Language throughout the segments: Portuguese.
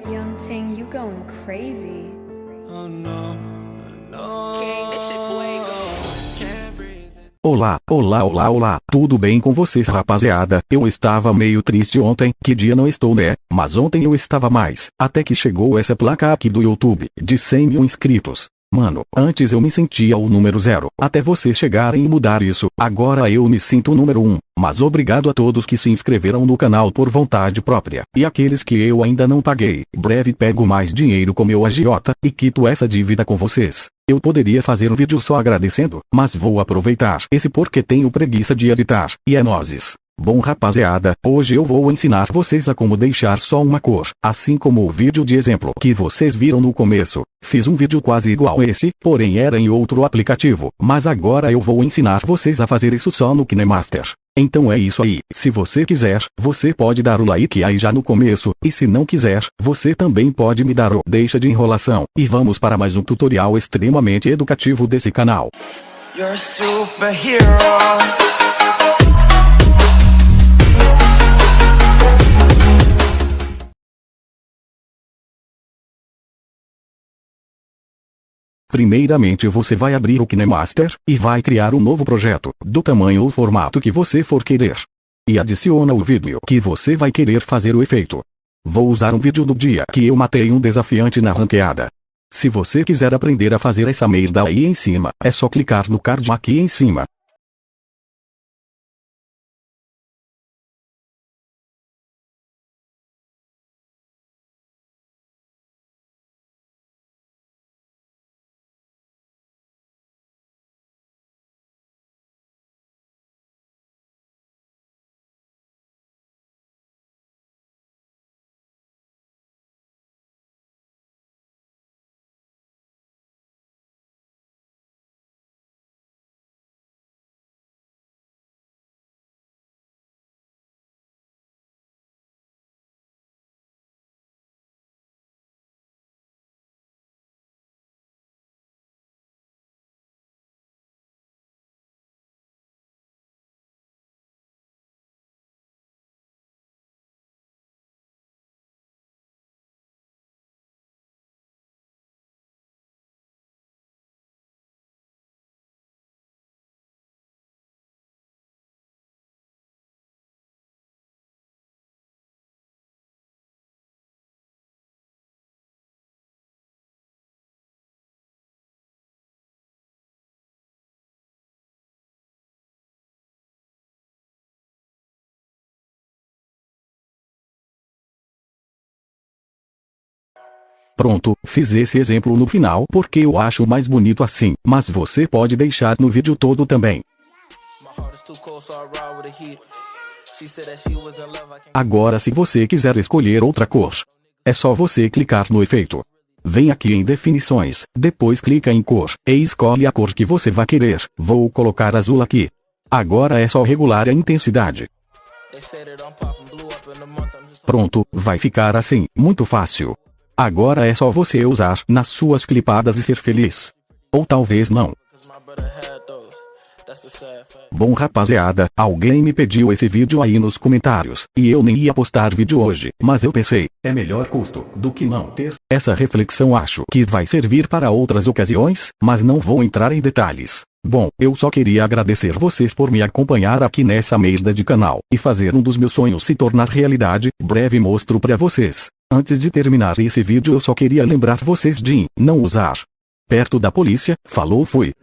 Young Ting, you going crazy. Oh no, no. King, this shit fuego. Can't breathe. Olá, olá, olá, olá, tudo bem com vocês, rapaziada? Eu estava meio triste ontem, que dia não estou, né? Mas ontem eu estava mais, até que chegou essa placa aqui do YouTube, de 100 mil inscritos. Mano, antes eu me sentia o número 0, até vocês chegarem e mudar isso, agora eu me sinto o número 1. Mas obrigado a todos que se inscreveram no canal por vontade própria, e aqueles que eu ainda não paguei. Breve pego mais dinheiro com meu agiota, e quito essa dívida com vocês. Eu poderia fazer um vídeo só agradecendo, mas vou aproveitar esse porque tenho preguiça de editar, e é nozes. Bom rapaziada, hoje eu vou ensinar vocês a como deixar só uma cor, assim como o vídeo de exemplo que vocês viram no começo. Fiz um vídeo quase igual a esse, porém era em outro aplicativo, mas agora eu vou ensinar vocês a fazer isso só no KineMaster. Então é isso aí, se você quiser, você pode dar o like aí já no começo, e se não quiser, você também pode me dar o deixa de enrolação, e vamos para mais um tutorial extremamente educativo desse canal. You're a superhero. Primeiramente você vai abrir o KineMaster, e vai criar um novo projeto, do tamanho ou formato que você for querer. E adiciona o vídeo que você vai querer fazer o efeito. Vou usar um vídeo do dia que eu matei um desafiante na ranqueada. Se você quiser aprender a fazer essa merda aí em cima, é só clicar no card aqui em cima. Pronto, fiz esse exemplo no final porque eu acho mais bonito assim, mas você pode deixar no vídeo todo também. Agora se você quiser escolher outra cor, é só você clicar no efeito. Vem aqui em definições, depois clica em cor, e escolhe a cor que você vai querer. Vou colocar azul aqui. Agora é só regular a intensidade. Pronto, vai ficar assim, muito fácil. Agora é só você usar nas suas clipadas e ser feliz. Ou talvez não. Bom rapaziada, alguém me pediu esse vídeo aí nos comentários, e eu nem ia postar vídeo hoje, mas eu pensei, é melhor custo do que não ter. Essa reflexão acho que vai servir para outras ocasiões, mas não vou entrar em detalhes. Bom, eu só queria agradecer vocês por me acompanhar aqui nessa merda de canal, e fazer um dos meus sonhos se tornar realidade. Breve mostro pra vocês. Antes de terminar esse vídeo eu só queria lembrar vocês de não usar perto da polícia. Falou, fui.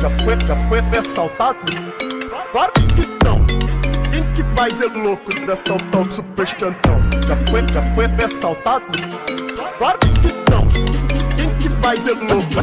Já foi assaltado? Claro que não. Quem que vai ser louco desta tal super chantão? Já foi assaltado? Claro que não. Quem que vai ser louco?